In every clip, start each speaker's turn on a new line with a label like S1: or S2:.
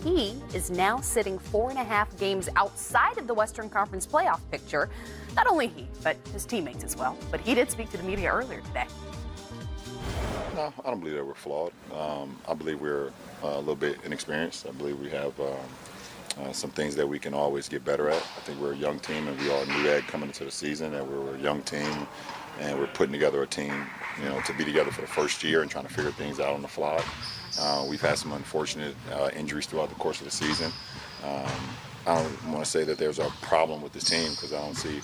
S1: He is now sitting 4.5 games outside of the Western Conference playoff picture. Not only he, but his teammates as well. But he did speak to the media earlier today.
S2: No, I don't believe that we're flawed. I believe we're a little bit inexperienced. I believe we have some things that we can always get better at. I think we're a young team, and we are a new egg coming into the season, and we're a young team, and we're putting together a team, to be together for the first year and trying to figure things out on the fly. We've had some unfortunate injuries throughout the course of the season. I don't want to say that there's a problem with this team, because I don't see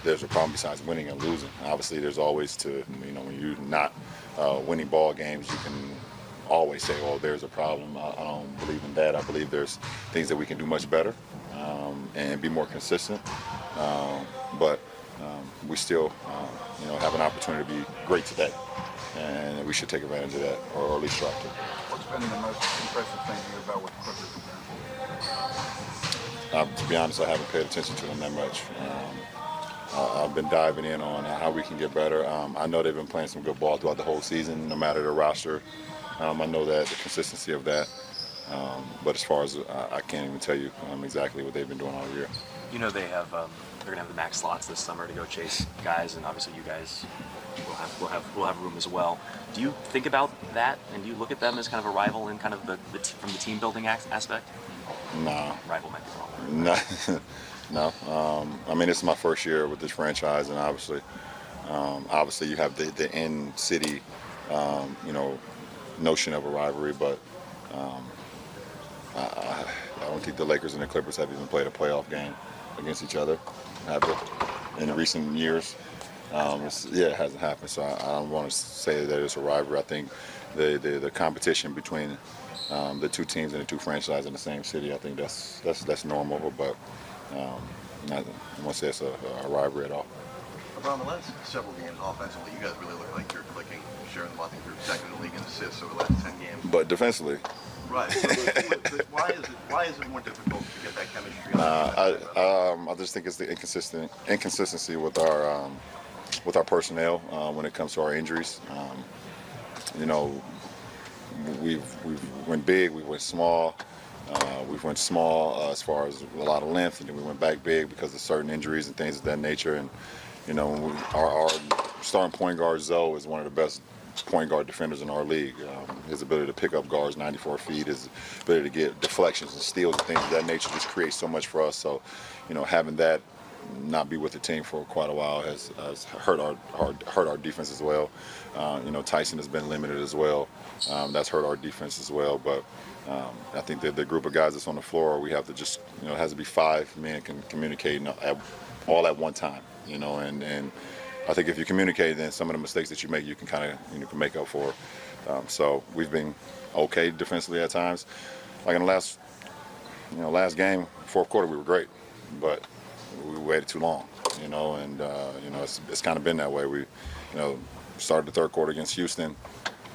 S2: there's a problem besides winning and losing. Obviously, there's always when you're not winning ball games, you can always say, oh, there's a problem. I don't believe in that. I believe there's things that we can do much better and be more consistent. But we still have an opportunity to be great today, and we should take advantage of that, or at least try to.
S3: What's been the most impressive thing to you about what the Clippers have done?
S2: To be honest, I haven't paid attention to them that much. I've been diving in on how we can get better. I know they've been playing some good ball throughout the whole season, no matter the roster. I know that the consistency of that. But as far as I can't even tell you exactly what they've been doing all year.
S4: They have they're gonna have the max slots this summer to go chase guys, and obviously you guys will have room as well. Do you think about that, and do you look at them as kind of a rival in kind of from the team building aspect?
S2: No.
S4: Rival might be wrong.
S2: No. I mean, this is my first year with this franchise, and obviously you have the in-city, notion of a rivalry, but I don't think the Lakers and the Clippers have even played a playoff game against each other, have they, in recent years. It hasn't happened, so I don't want to say that it's a rivalry. I think the competition between the two teams and the two franchises in the same city, I think that's normal, but I won't say it's a rivalry at all.
S3: LeBron, the last several games offensively, you guys really look like you're clicking, sharing the ball. I think you're second in the league in assists over the last 10 games.
S2: But defensively.
S3: Right. But why is it more difficult to get that chemistry?
S2: I just think it's the inconsistency with our personnel when it comes to our injuries. We've went big, we went small. We've went small as far as a lot of length, and then we went back big because of certain injuries and things of that nature. And our starting point guard Zoe is one of the best point guard defenders in our league. His ability to pick up guards 94 feet, his ability to get deflections and steals and things of that nature just creates so much for us. So, having that not be with the team for quite a while has hurt our defense as well. Tyson has been limited as well. That's hurt our defense as well. But I think that the group of guys that's on the floor, we have to just, it has to be 5 men can communicate all at one time. And I think if you communicate, then some of the mistakes that you make, you can kind of can make up for. So we've been okay defensively at times. Like in the last game, fourth quarter, we were great, but we waited too long. It's kind of been that way. We, started the third quarter against Houston.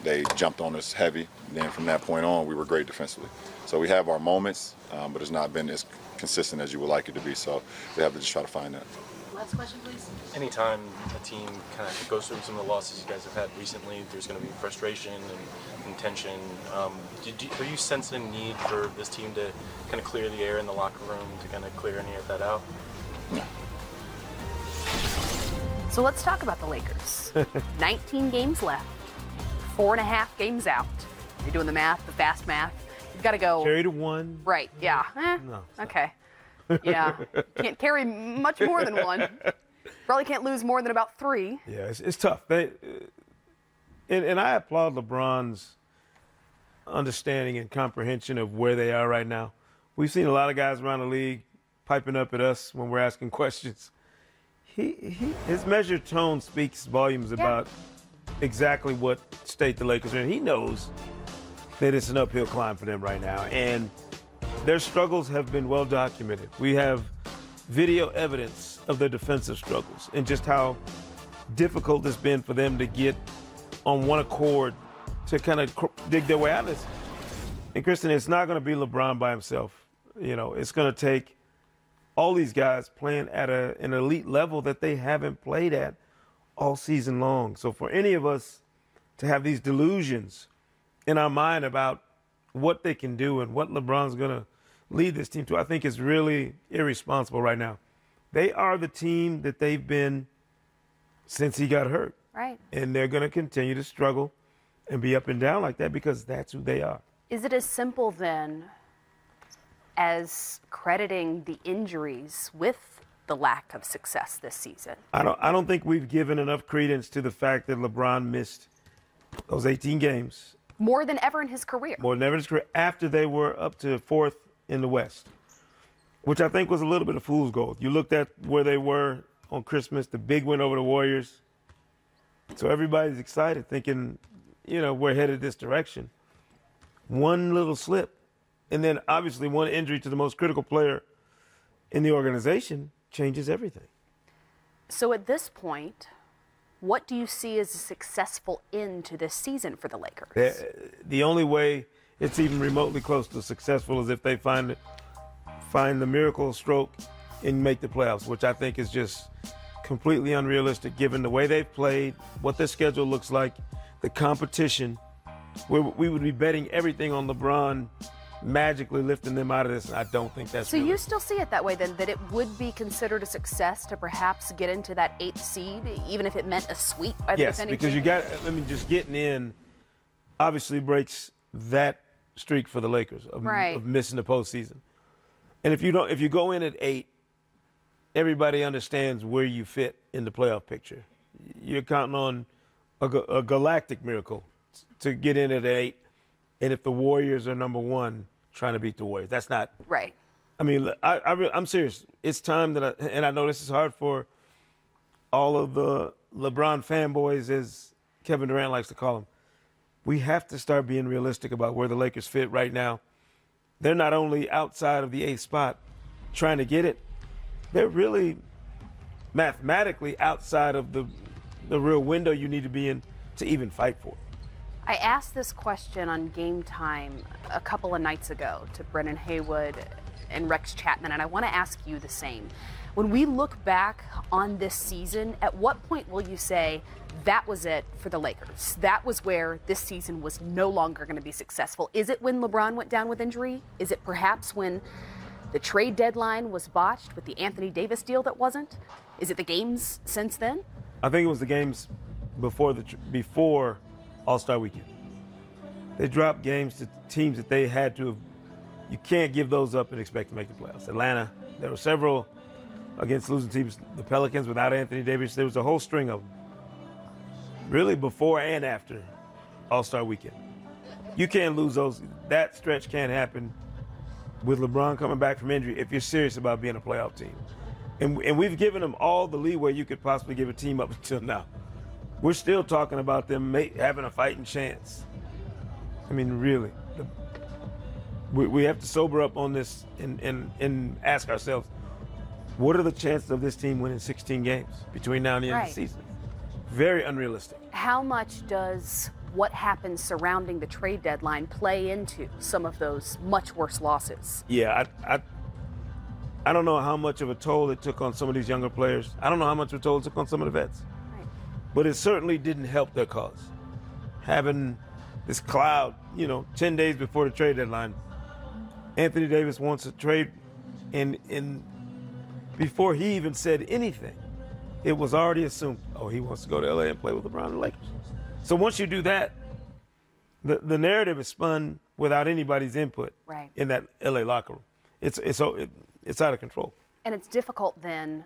S2: They jumped on us heavy. Then from that point on, we were great defensively. So we have our moments, but it's not been as consistent as you would like it to be. So we have to just try to find that.
S1: Last question, please.
S5: Anytime a team kind of goes through some of the losses you guys have had recently, there's going to be frustration and tension. Are you sensing a need for this team to kind of clear the air in the locker room, to kind of clear any of that out?
S2: No.
S1: So let's talk about the Lakers. 19 games left, 4.5 games out. You're doing the math, the fast math. You've got to go.
S6: Carry to 1.
S1: Right, yeah.
S6: No.
S1: Okay. Yeah. Can't carry much more than 1. Probably can't lose more than about 3.
S6: Yeah, it's tough. And I applaud LeBron's understanding and comprehension of where they are right now. We've seen a lot of guys around the league piping up at us when we're asking questions. His measured tone speaks volumes about exactly what state the Lakers are in. He knows that it's an uphill climb for them right now, and their struggles have been well documented. We have video evidence of their defensive struggles and just how difficult it's been for them to get on one accord to kind of dig their way out of this. And Kristen, it's not going to be LeBron by himself. It's going to take all these guys playing at an elite level that they haven't played at all season long. So for any of us to have these delusions in our mind about what they can do and what LeBron's going to lead this team to, I think is really irresponsible right now. They are the team that they've been since he got hurt.
S1: Right.
S6: And they're going to continue to struggle and be up and down like that because that's who they are.
S1: Is it as simple then as crediting the injuries with the lack of success this season?
S6: I don't think we've given enough credence to the fact that LeBron missed those 18 games.
S1: More than ever in his career.
S6: More than ever in his career, after they were up to 4th in the West, which I think was a little bit of fool's gold. You looked at where they were on Christmas, the big win over the Warriors. So everybody's excited, thinking, we're headed this direction. One little slip, and then obviously one injury to the most critical player in the organization changes everything.
S1: So at this point, what do you see as a successful end to this season for the Lakers?
S6: The only way it's even remotely close to successful is if they find the miracle stroke and make the playoffs, which I think is just completely unrealistic given the way they've played, what their schedule looks like, the competition. We would be betting everything on LeBron magically lifting them out of this, and I don't think that's
S1: So
S6: realistic.
S1: you still see it that way then, that it would be considered a success to perhaps get into that 8th seed, even if it meant a sweep by the
S6: Yes,
S1: defending
S6: because
S1: champions?
S6: just getting in obviously breaks that streak for the Lakers of missing the postseason. And if you go in at 8, everybody understands where you fit in the playoff picture. You're counting on a galactic miracle to get in at 8. And if the Warriors are number 1, trying to beat the Warriors, that's not
S1: right.
S6: I mean, I'm serious. It's time that and I know this is hard for all of the LeBron fanboys, as Kevin Durant likes to call them. We have to start being realistic about where the Lakers fit right now. They're not only outside of the 8th spot trying to get it, they're really mathematically outside of the real window you need to be in to even fight for it.
S1: I asked this question on Game Time a couple of nights ago to Brennan Haywood and Rex Chapman, and I want to ask you the same. When we look back on this season, at what point will you say that was it for the Lakers? That was where this season was no longer going to be successful. Is it when LeBron went down with injury? Is it perhaps when the trade deadline was botched with the Anthony Davis deal that wasn't? Is it the games since then?
S6: I think it was the games before All-Star Weekend. They dropped games to teams that they had to have. You can't give those up and expect to make the playoffs. Atlanta, there were several against losing teams. The Pelicans without Anthony Davis, there was a whole string of them. Really before and after All-Star Weekend. You can't lose those. That stretch can't happen with LeBron coming back from injury if you're serious about being a playoff team. And we've given them all the leeway you could possibly give a team up until now. We're still talking about them having a fighting chance. I mean, really. We have to sober up on this and ask ourselves, what are the chances of this team winning 16 games between now and the end of the season? Very unrealistic.
S1: How much does what happened surrounding the trade deadline play into some of those much worse losses?
S6: Yeah, I don't know how much of a toll it took on some of these younger players. I don't know how much of a toll it took on some of the vets.
S1: Right.
S6: But it certainly didn't help their cause. Having this cloud, 10 days before the trade deadline, Anthony Davis wants a trade, and before he even said anything, it was already assumed, he wants to go to LA and play with LeBron and the Lakers. So once you do that, the narrative is spun without anybody's input in that LA locker room. It's out of control.
S1: And it's difficult then,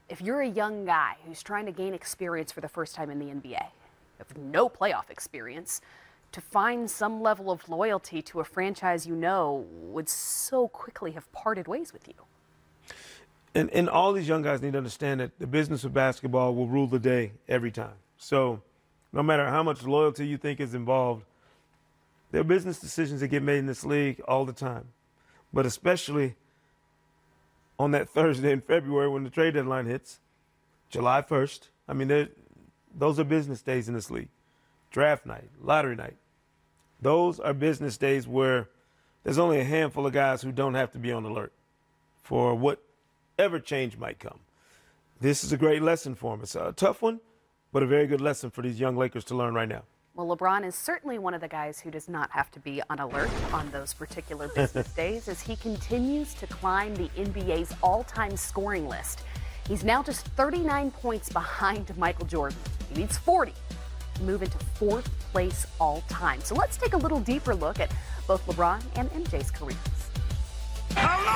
S1: if you're a young guy who's trying to gain experience for the first time in the NBA, with no playoff experience, to find some level of loyalty to a franchise would so quickly have parted ways with you.
S6: And all these young guys need to understand that the business of basketball will rule the day every time. So no matter how much loyalty you think is involved, there are business decisions that get made in this league all the time. But especially on that Thursday in February when the trade deadline hits, July 1st, I mean, those are business days in this league. Draft night, lottery night. Those are business days where there's only a handful of guys who don't have to be on alert for whatever change might come. This is a great lesson for them. It's a tough one, but a very good lesson for these young Lakers to learn right now.
S1: Well, LeBron is certainly one of the guys who does not have to be on alert on those particular business days as he continues to climb the NBA's all-time scoring list. He's now just 39 points behind Michael Jordan. He needs 40 to move into 4th place all-time. So let's take a little deeper look at both LeBron and MJ's careers.
S7: Michael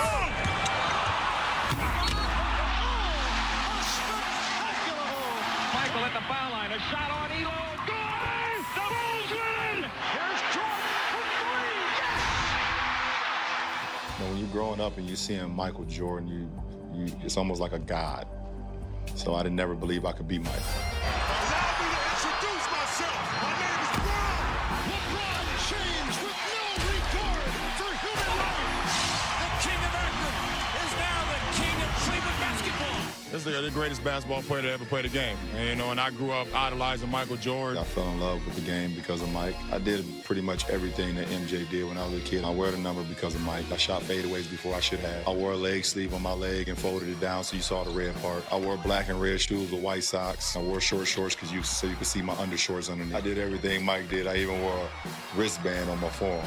S7: at the foul line, a shot on Elo. Good! The Bulls win! Here's Jordan for 3. Yes!
S2: When you're growing up and you're seeing Michael Jordan, it's almost like a god. So I didn't never believe I could be Mike.
S7: Allow me to introduce myself. My name is LeBron James with no regard for human life. The king of Akron is now the king of Cleveland basketball.
S8: This is the greatest basketball player to ever play the game. And, and I grew up idolizing Michael Jordan.
S2: I fell in love with the game because of Mike. I did pretty much everything that MJ did when I was a kid. I wear the number because of Mike. I shot fadeaways before I should have. I wore a leg sleeve on my leg and folded it down so you saw the red part. I wore black and red shoes with white socks. I wore short shorts so you could see my undershorts underneath. I did everything Mike did. I even wore a wristband on my forearm.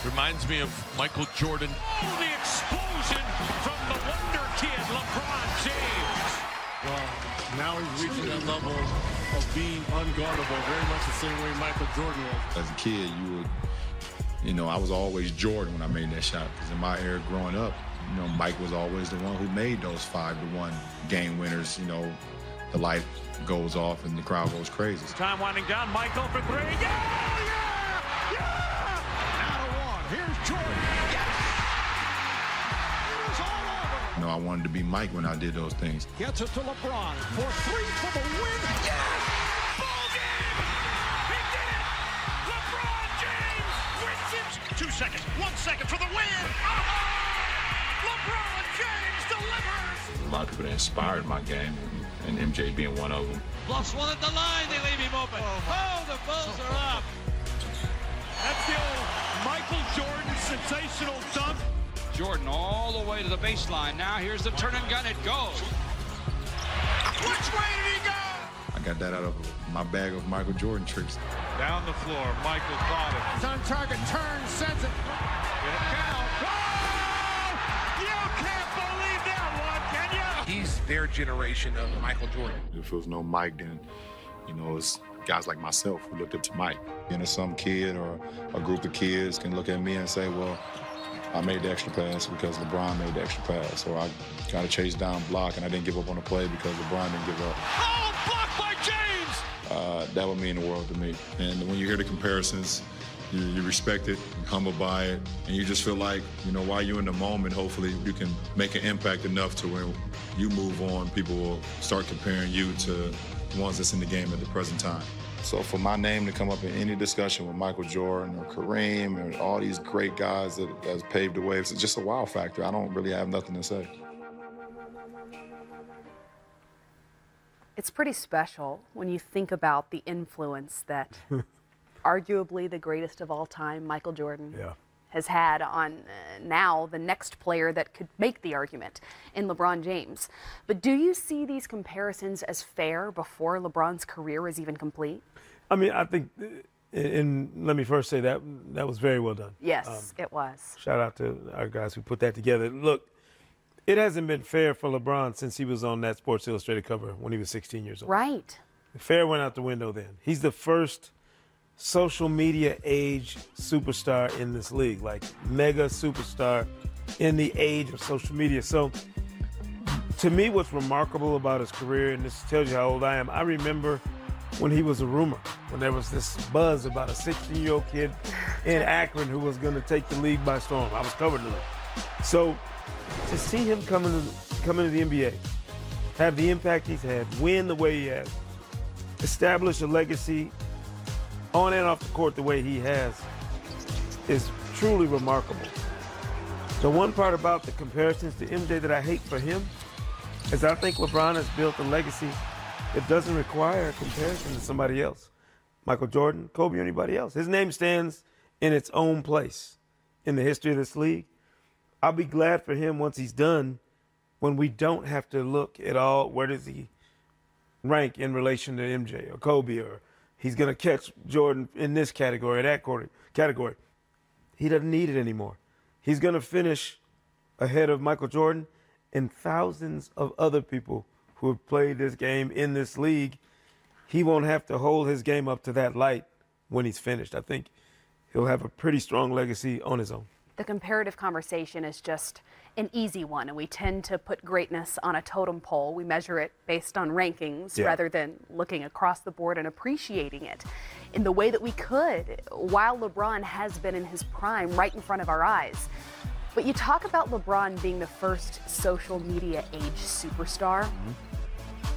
S9: Reminds me of Michael Jordan.
S7: Oh, the explosion from the wonder kid, LeBron James.
S8: Well, now he's reaching that level of being unguardable, very much the same way Michael Jordan was.
S2: As a kid, I was always Jordan when I made that shot. Because in my era growing up, Mike was always the one who made those 5-1 game winners. The light goes off and the crowd goes crazy.
S7: Time winding down, Michael for 3. Yeah! Out of 1. Here's Jordan. Yes! It is all over.
S2: I wanted to be Mike when I did those things.
S7: Gets it to LeBron for 3 for the win. Yes! Ball game! He did it! LeBron James wins it! 2 seconds, 1 second for the win! LeBron James delivers!
S8: A lot of people that inspired my game, and MJ being one of them.
S7: Bluffs one at the line, they leave him open. Oh, the Bulls are up! That's the old Michael Jordan sensational dunk.
S10: Jordan all the way to the baseline. Now here's the turn and gun. It goes.
S7: Which way did he go?
S2: I got that out of my bag of Michael Jordan tricks.
S7: Down the floor, Michael caught it. He's on target, turns, sends it. Get it down. Oh! You can't believe that one, can you?
S9: He's their generation of Michael Jordan.
S2: If there was no Mike, then, it's guys like myself who looked up to Mike. Some kid or a group of kids can look at me and say, well, I made the extra pass because LeBron made the extra pass, or I got to chase down block and I didn't give up on the play because LeBron didn't give up.
S7: Oh, blocked by James!
S2: That would mean the world to me. And when you hear the comparisons, you respect it, you're humbled by it, and you just feel like, while you're in the moment, hopefully you can make an impact enough to when you move on, people will start comparing you to the ones that's in the game at the present time. So for my name to come up in any discussion with Michael Jordan or Kareem or all these great guys that has paved the way, it's just a wow factor. I don't really have nothing to say.
S1: It's pretty special when you think about the influence that arguably the greatest of all time, Michael Jordan, has had on now the next player that could make the argument in LeBron James. But do you see these comparisons as fair before LeBron's career is even complete?
S6: I mean, I think, and let me first say that was very well done.
S1: Yes, it was.
S6: Shout out to our guys who put that together. Look, it hasn't been fair for LeBron since he was on that Sports Illustrated cover when he was 16 years old.
S1: Right.
S6: Fair went out the window then. He's the first social media age superstar in this league, like mega superstar in the age of social media. So to me, what's remarkable about his career, and this tells you how old I am, I remember when he was a rumor, when there was this buzz about a 16-year-old kid in Akron who was going to take the league by storm. I was covering the league. So to see him come into the NBA, have the impact he's had, win the way he has, establish a legacy on and off the court the way he has, is truly remarkable. The one part about the comparisons to MJ that I hate for him is I think LeBron has built a legacy that doesn't require a comparison to somebody else. Michael Jordan, Kobe, or anybody else. His name stands in its own place in the history of this league. I'll be glad for him once he's done, when we don't have to look at all, where does he rank in relation to MJ or Kobe or he's going to catch Jordan in this category, that category. He doesn't need it anymore. He's going to finish ahead of Michael Jordan and thousands of other people who have played this game in this league. He won't have to hold his game up to that light when he's finished. I think he'll have a pretty strong legacy on his own.
S1: The comparative conversation is just an easy one, and we tend to put greatness on a totem pole. We measure it based on rankings rather than looking across the board and appreciating it in the way that we could while LeBron has been in his prime right in front of our eyes. But you talk about LeBron being the first social media age superstar.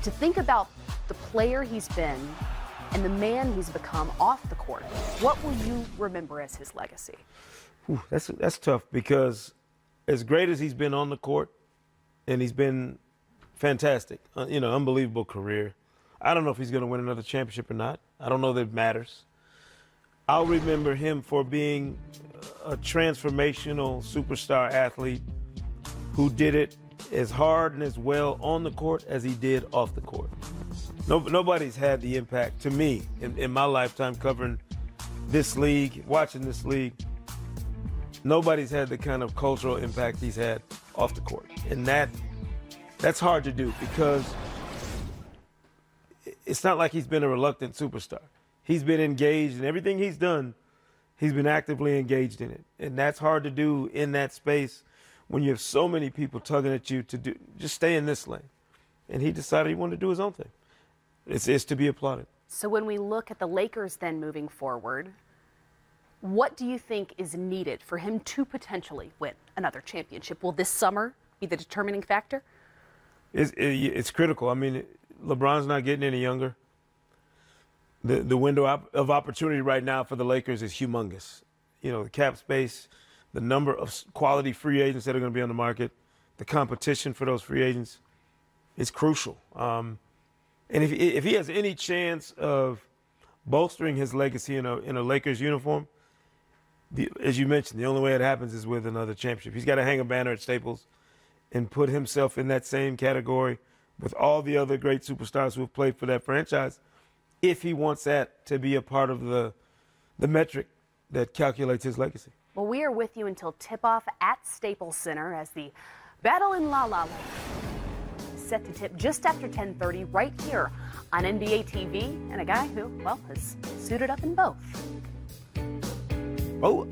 S1: To think about the player he's been and the man he's become off the court, what will you remember as his legacy?
S6: Ooh, that's tough, because as great as he's been on the court, and he's been fantastic, unbelievable career. I don't know if he's going to win another championship or not. I don't know that it matters. I'll remember him for being a transformational superstar athlete who did it as hard and as well on the court as he did off the court. Nobody's had the impact, to me, in my lifetime covering this league, watching this league. Nobody's had the kind of cultural impact he's had off the court. And that's hard to do, because it's not like he's been a reluctant superstar. He's been engaged in everything he's done. He's been actively engaged in it. And that's hard to do in that space when you have so many people tugging at you to just stay in this lane. And he decided he wanted to do his own thing. It's to be applauded.
S1: So when we look at the Lakers then moving forward, what do you think is needed for him to potentially win another championship? Will this summer be the determining factor?
S6: It's critical. I mean, LeBron's not getting any younger. The window of opportunity right now for the Lakers is humongous. The cap space, the number of quality free agents that are going to be on the market, the competition for those free agents is crucial. And if he has any chance of bolstering his legacy in a Lakers uniform, as you mentioned, the only way it happens is with another championship. He's got to hang a banner at Staples and put himself in that same category with all the other great superstars who have played for that franchise, if he wants that to be a part of the metric that calculates his legacy.
S1: Well, we are with you until tip-off at Staples Center as the Battle in La La Land set to tip just after 10:30 right here on NBA TV, and a guy who, well, is suited up in both.
S6: Oh.